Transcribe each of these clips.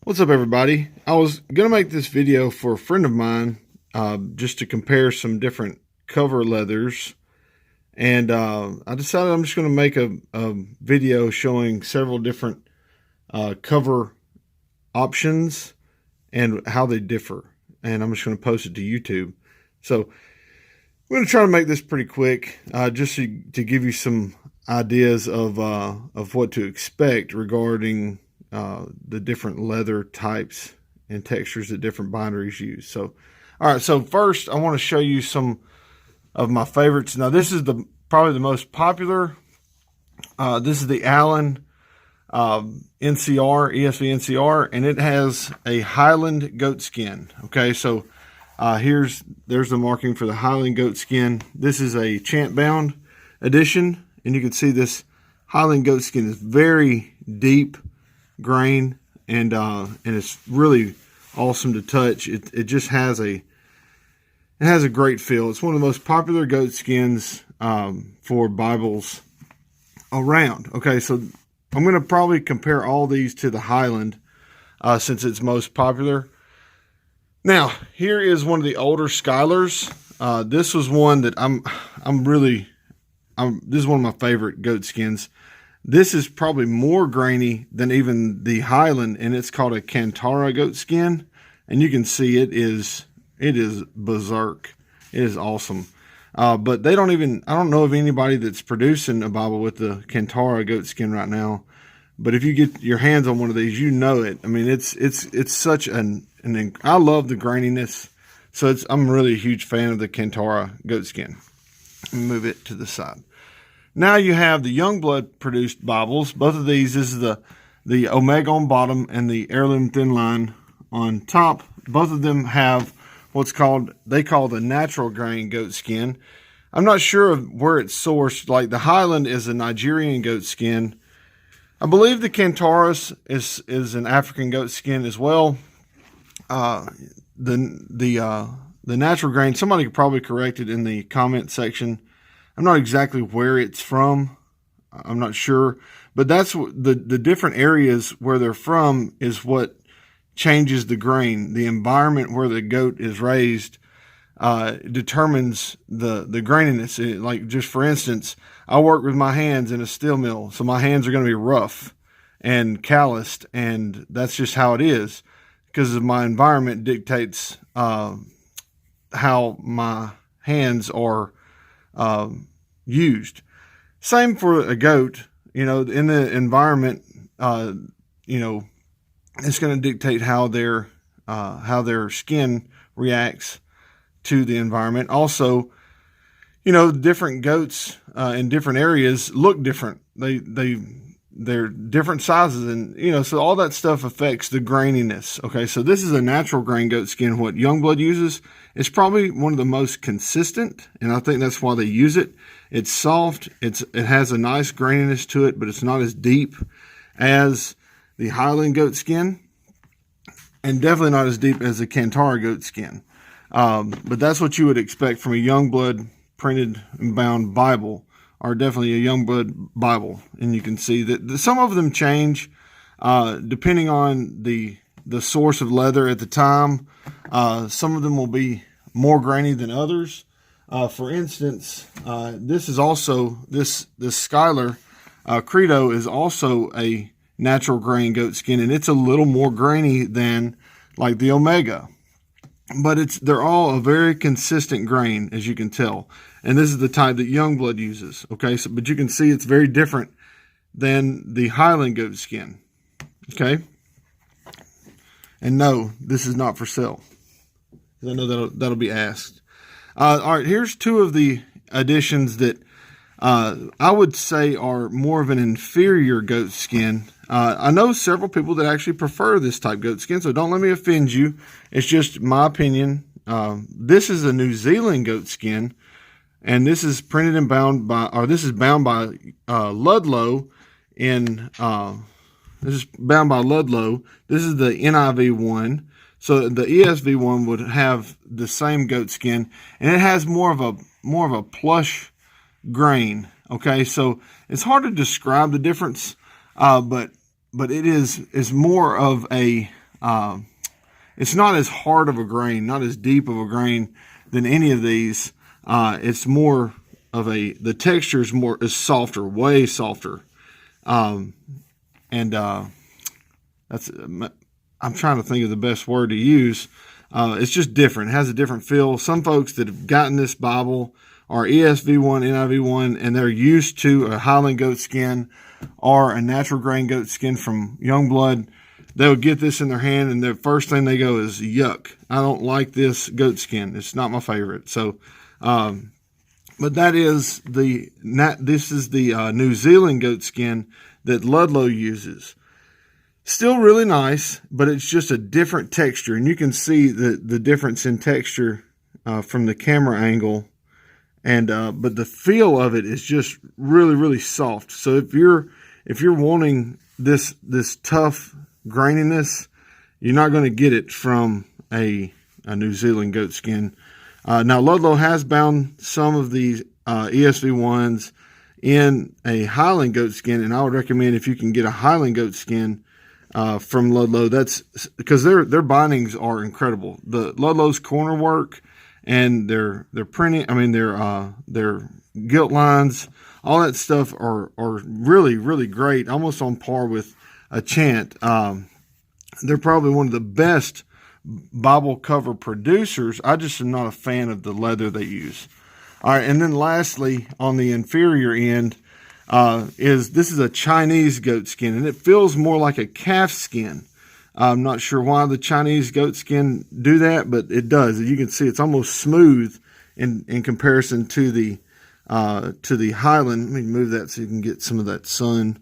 What's up, everybody? I was going to make this video for a friend of mine just to compare some different cover leathers. And I decided I'm just going to make a video showing several different cover options and how they differ. And I'm just going to post it to YouTube. So I'm going to try to make this pretty quick just to give you some ideas of what to expect regarding the different leather types and textures that different binderies use. So, all right. So first, I want to show you some of my favorites. Now, this is probably the most popular. This is the Allen NCR, ESV NCR, and it has a Highland goatskin. Okay, so there's the marking for the Highland goatskin. This is a chant bound edition, and you can see this Highland goatskin is very deep grain, and it's really awesome to touch. It just has a great feel. It's one of the most popular goat skins for Bibles around. Okay, so I'm going to probably compare all these to the Highland since it's most popular. Now, here is one of the older Skylers. This was one that this is one of my favorite goat skins. This is probably more grainy than even the Highland, and it's called a Cantara goat skin. And you can see it is berserk. It is awesome. But I don't know of anybody that's producing a Bible with the Cantara goat skin right now. But if you get your hands on one of these, you know it. I mean, it's such I love the graininess. So I'm really a huge fan of the Cantara goat skin. Let me move it to the side. Now you have the Youngblood produced Bibles. Both of these, this is the Omega on bottom and the Heirloom Thin Line on top. Both of them have they call the natural grain goat skin. I'm not sure of where it's sourced. Like the Highland is a Nigerian goat skin. I believe the Cantara is an African goat skin as well. The natural grain, somebody could probably correct it in the comment section. I'm not exactly where it's from. I'm not sure. But that's the different areas where they're from is what changes the grain. The environment where the goat is raised determines the graininess. Like, just for instance, I work with my hands in a steel mill. So my hands are going to be rough and calloused. And that's just how it is. Because of my environment dictates how my hands are used. Same for a goat. In the environment, it's going to dictate how their skin reacts to the environment. Also, different goats in different areas look different. They're different sizes, and so all that stuff affects the graininess. Okay, so this is a natural grain goat skin. What Youngblood uses, it's probably one of the most consistent, and I think that's why they use it. It's soft. It has a nice graininess to it, but it's not as deep as the Highland goat skin, and definitely not as deep as the Cantara goat skin. But that's what you would expect from a Youngblood printed and bound Bible, or definitely a Youngblood Bible. And you can see that some of them change depending on the source of leather at the time. Some of them will be more grainy than others. For instance, this is also this Skyler Credo is also a natural grain goat skin, and it's a little more grainy than like the Omega. But they're all a very consistent grain, as you can tell. And this is the type that Youngblood uses. Okay, but you can see it's very different than the Highland goat skin. Okay? And no, this is not for sale. I know that'll be asked. All right, here's two of the additions that I would say are more of an inferior goat skin. I know several people that actually prefer this type goat skin, so don't let me offend you. It's just my opinion. This is a New Zealand goat skin, and this is printed and bound by, this is bound by Ludlow this is bound by Ludlow. This is the NIV one. So the ESV one would have the same goat skin, and it has more of a plush grain. Okay, so it's hard to describe the difference, but it is more of a it's not as hard of a grain, not as deep of a grain than any of these. It's more of the texture is softer, way softer. That's, I'm trying to think of the best word to use. It's just different. It has a different feel. Some folks that have gotten this Bible are ESV1, NIV1, and they're used to a Highland goat skin or a natural grain goat skin from Youngblood. They'll get this in their hand, and the first thing they go is, yuck, I don't like this goat skin. It's not my favorite. So, but this is the New Zealand goat skin that Ludlow uses. Still really nice, but it's just a different texture, and you can see the difference in texture from the camera angle. And but the feel of it is just really, really soft. So if you're wanting this tough graininess, you're not going to get it from a New Zealand goat skin. Now Ludlow has bound some of these ESV ones in a Highland goat skin, and I would recommend if you can get a Highland goat skin from Ludlow. That's because their bindings are incredible. The Ludlow's corner work and their printing, I mean their gilt lines, all that stuff are really, really great, almost on par with a Chant. They're probably one of the best Bible cover producers. I just am not a fan of the leather they use. All right, and then lastly, on the inferior end, this is a Chinese goat skin, and it feels more like a calf skin. I'm not sure why the Chinese goat skin do that, but it does. You can see it's almost smooth in comparison to the Highland. Let me move that so you can get some of that sun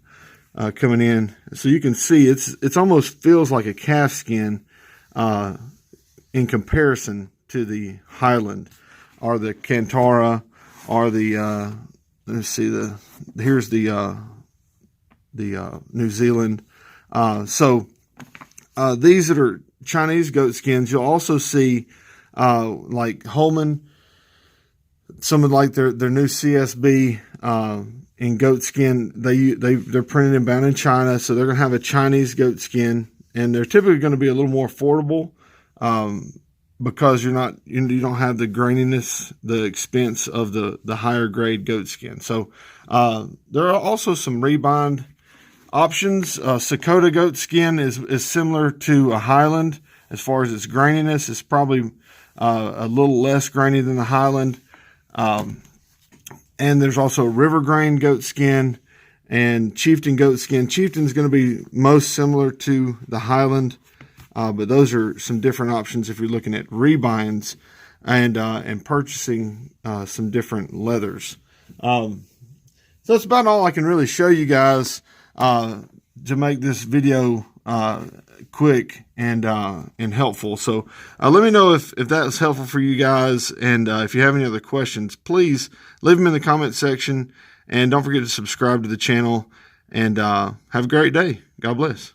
coming in. So you can see it's almost feels like a calf skin in comparison to the Highland or the Cantara or the let's see, here's the New Zealand. These that are Chinese goat skins, you'll also see like Holman, some of like their new CSB in goat skin. They're printed and bound in China, so they're gonna have a Chinese goat skin, and they're typically going to be a little more affordable because you don't have the graininess, the expense of the higher grade goat skin. So there are also some rebind options. Sakota goat skin is similar to a Highland as far as its graininess. It's probably a little less grainy than the Highland. And there's also river grain goat skin and chieftain goat skin. Chieftain is going to be most similar to the Highland, but those are some different options if you're looking at rebinds and purchasing some different leathers. So that's about all I can really show you guys to make this video quick and helpful. So let me know if that's helpful for you guys, and if you have any other questions, please leave them in the comment section, and don't forget to subscribe to the channel, and have a great day. God bless.